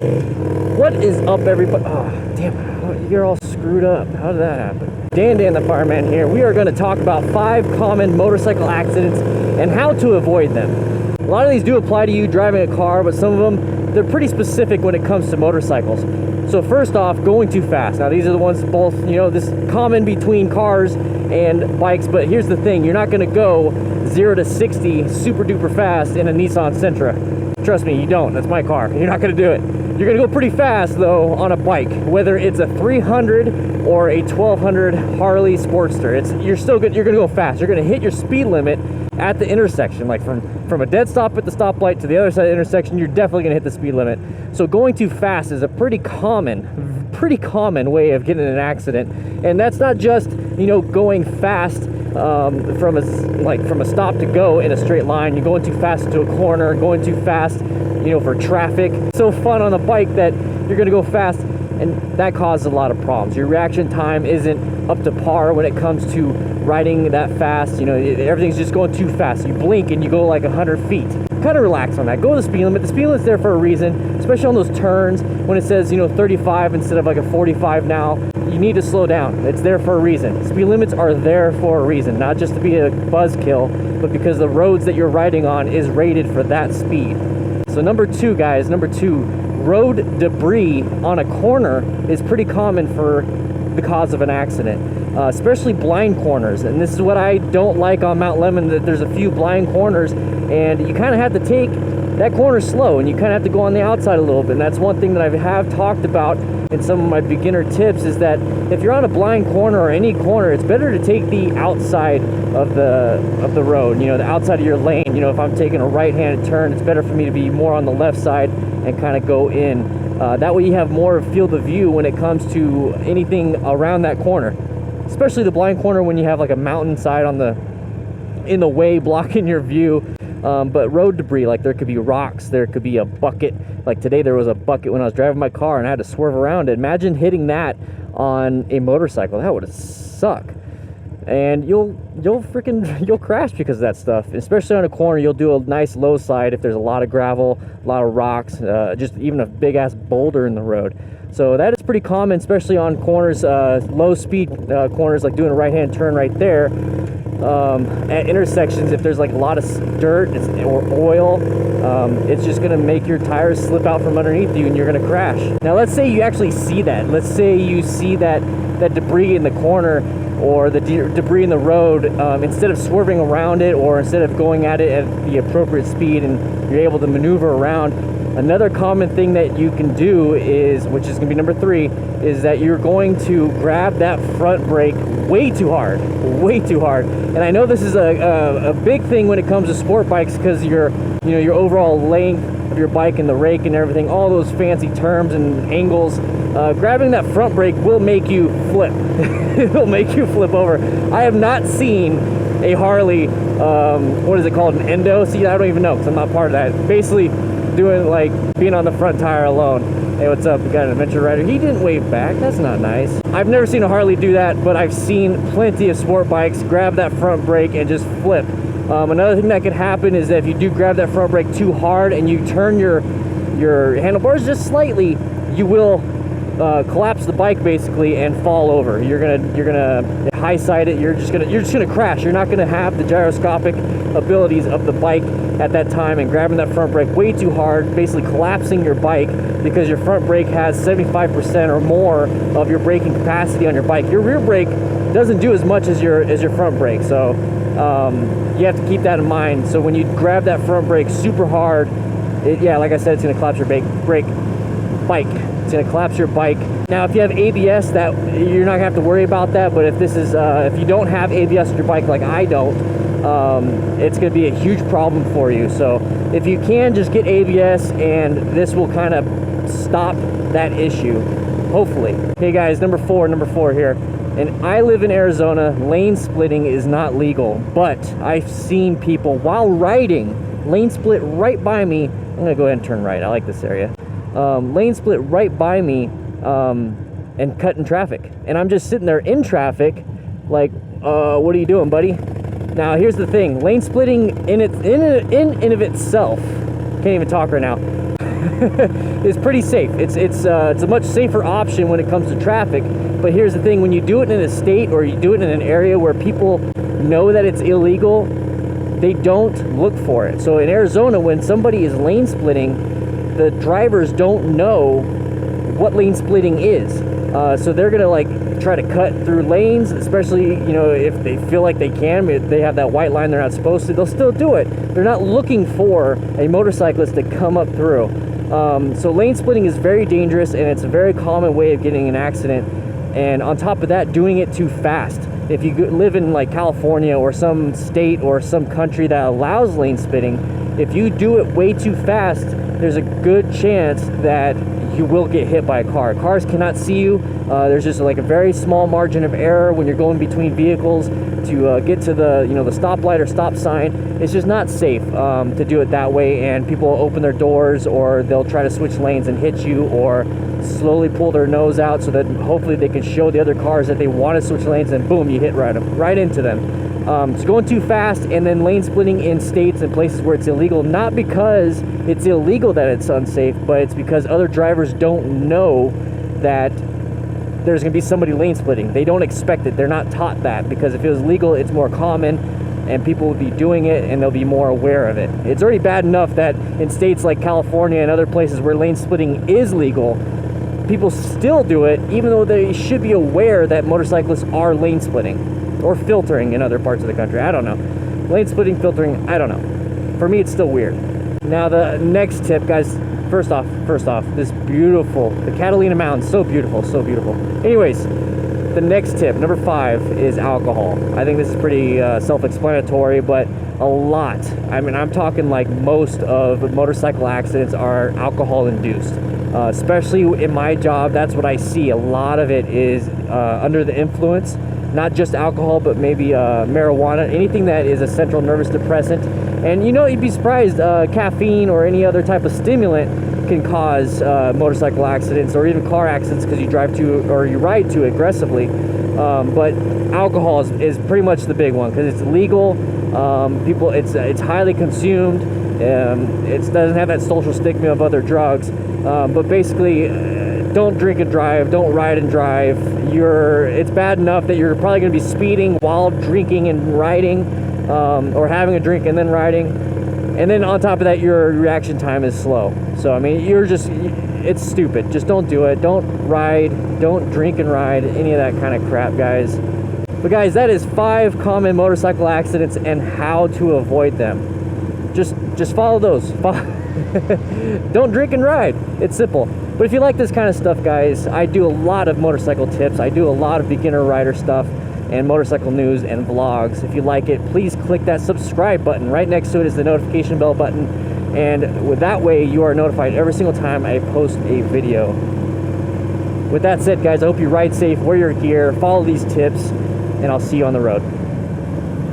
What is up, everybody? Oh, damn, you're all screwed up. How did that happen? Dan the Fireman here. We are going to talk about 5 common motorcycle accidents and how to avoid them. A lot of these do apply to you driving a car, but some of them, they're pretty specific when it comes to motorcycles. So first off, going too fast. Now these are the ones both, this common between cars and bikes, but here's the thing. You're not going to go 0 to 60 super duper fast in a Nissan Sentra. Trust me, you don't. That's my car. You're not going to do it. You're going to go pretty fast, though, on a bike, whether it's a 300 or a 1200 Harley Sportster. You're still good. You're going to go fast. You're going to hit your speed limit at the intersection. Like from a dead stop at the stoplight to the other side of the intersection, you're definitely going to hit the speed limit. So going too fast is a pretty common way of getting in an accident. And that's not just, going fast from a stop to go in a straight line. You're going too fast into a corner, going too fast, for traffic. It's so fun on a bike that you're going to go fast, and that causes a lot of problems. Your reaction time isn't up to par when it comes to riding that fast. Everything's just going too fast. You blink and you go like 100 feet. Kind of relax on that. Go to the speed limit. The speed limit's there for a reason, especially on those turns when it says 35 instead of like a 45 now. You need to slow down. It's there for a reason. Speed limits are there for a reason, not just to be a buzzkill, but because the roads that you're riding on is rated for that speed. So number 2, guys, road debris on a corner is pretty common for the cause of an accident, especially blind corners. And this is what I don't like on Mount Lemmon, that there's a few blind corners and you kind of have to take that corner slow and you kind of have to go on the outside a little bit. And that's one thing that I have talked about in some of my beginner tips, is that if you're on a blind corner or any corner, it's better to take the outside of the road, the outside of your lane. If I'm taking a right-handed turn, it's better for me to be more on the left side and kind of go in. That way you have more field of view when it comes to anything around that corner, especially the blind corner when you have like a mountainside in the way blocking your view. But road debris, like there could be rocks, there could be a bucket. Like today there was a bucket when I was driving my car and I had to swerve around it. Imagine hitting that on a motorcycle. That would suck. And you'll crash because of that stuff. Especially on a corner, you'll do a nice low side if there's a lot of gravel, a lot of rocks, just even a big ass boulder in the road. So that is pretty common, especially on corners, low speed corners, like doing a right hand turn right there. At intersections, if there's like a lot of dirt or oil, it's just going to make your tires slip out from underneath you and you're going to crash. Now let's say you actually see that. Let's say you see that debris in the corner or the debris in the road. Instead of swerving around it or instead of going at it at the appropriate speed and you're able to maneuver around, another common thing that you can do is, which is going to be number 3, is that you're going to grab that front brake way too hard. And I know this is a big thing when it comes to sport bikes, because your overall length of your bike and the rake and everything, all those fancy terms and angles, grabbing that front brake will make you flip. It'll make you flip over. I have not seen a Harley, what is it called, an endo? See, I don't even know because I'm not part of that. Basically doing like being on the front tire alone. Hey, what's up? We got an adventure rider. He didn't wave back. That's not nice. I've never seen a Harley do that, but I've seen plenty of sport bikes grab that front brake and just flip. Another thing that could happen is that if you do grab that front brake too hard and you turn your handlebars just slightly, you will collapse the bike basically and fall over. You're gonna high side it. You're just gonna crash. You're not gonna have the gyroscopic abilities of the bike at that time, and grabbing that front brake way too hard, basically collapsing your bike, because your front brake has 75% or more of your braking capacity on your bike. Your rear brake doesn't do as much as your front brake, so you have to keep that in mind. So when you grab that front brake super hard, like I said, it's gonna collapse your bike. It's gonna collapse your bike. Now, if you have ABS, that you're not gonna have to worry about that. But if you don't have ABS on your bike, like I don't, it's gonna be a huge problem for you. So if you can, just get ABS, and this will kind of stop that issue, hopefully. Okay, guys, number four here. And I live in Arizona. Lane splitting is not legal, but I've seen people while riding lane split right by me. I'm gonna go ahead and turn right. I like this area. Lane split right by me and cut in traffic, and I'm just sitting there in traffic like, what are you doing, buddy? Now here's the thing, lane splitting in of itself, can't even talk right now. is pretty safe. It's a much safer option when it comes to traffic. But here's the thing: when you do it in a state or you do it in an area where people know that it's illegal, they don't look for it. So in Arizona, when somebody is lane splitting, the drivers don't know what lane splitting is. So they're gonna like try to cut through lanes, especially, you know, if they feel like they can. If they have that white line they're not supposed to, they'll still do it. They're not looking for a motorcyclist to come up through. So lane splitting is very dangerous, and it's a very common way of getting an accident. And on top of that, doing it too fast. If you live in like California or some state or some country that allows lane splitting, if you do it way too fast, there's a good chance that you will get hit by a car. Cars cannot see you. There's just like a very small margin of error when you're going between vehicles to get to the, you know, the stoplight or stop sign. It's just not safe to do it that way, and people will open their doors, or they'll try to switch lanes and hit you, or slowly pull their nose out so that hopefully they can show the other cars that they want to switch lanes, and boom, you hit right into them. So going too fast, and then lane splitting in states and places where it's illegal, not because it's illegal that it's unsafe, but it's because other drivers don't know that there's going to be somebody lane splitting. They don't expect it. They're not taught that, because if it was legal, it's more common and people would be doing it and they'll be more aware of it. It's already bad enough that in states like California and other places where lane splitting is legal, people still do it, even though they should be aware that motorcyclists are lane splitting or filtering in other parts of the country. I don't know. Lane splitting, filtering, I don't know. For me, it's still weird. Now, the next tip, guys, first off, this beautiful, the Catalina Mountains, so beautiful, so beautiful. Anyways, the next tip, number 5, is alcohol. I think this is pretty self-explanatory, but a lot. I mean, I'm talking like most of motorcycle accidents are alcohol-induced. Especially in my job, that's what I see. A lot of it is under the influence, not just alcohol, but maybe marijuana, anything that is a central nervous depressant. And you know, you'd be surprised, caffeine or any other type of stimulant can cause motorcycle accidents or even car accidents because you drive too, or you ride too aggressively. But alcohol is pretty much the big one because it's legal. People, it's highly consumed. It doesn't have that social stigma of other drugs. But basically, don't drink and drive, don't ride and drive. It's bad enough that you're probably going to be speeding while drinking and riding, or having a drink and then riding. And then on top of that, your reaction time is slow. So, I mean, it's stupid. Just don't do it. Don't ride, don't drink and ride, any of that kind of crap, guys. But guys, that is 5 common motorcycle accidents and how to avoid them. Just follow those. Don't drink and ride. It's simple. But if you like this kind of stuff, guys, I do a lot of motorcycle tips. I do a lot of beginner rider stuff and motorcycle news and vlogs. If you like it, please click that subscribe button. Right next to it is the notification bell button. And with that way, you are notified every single time I post a video. With that said, guys, I hope you ride safe, wear your gear, follow these tips, and I'll see you on the road.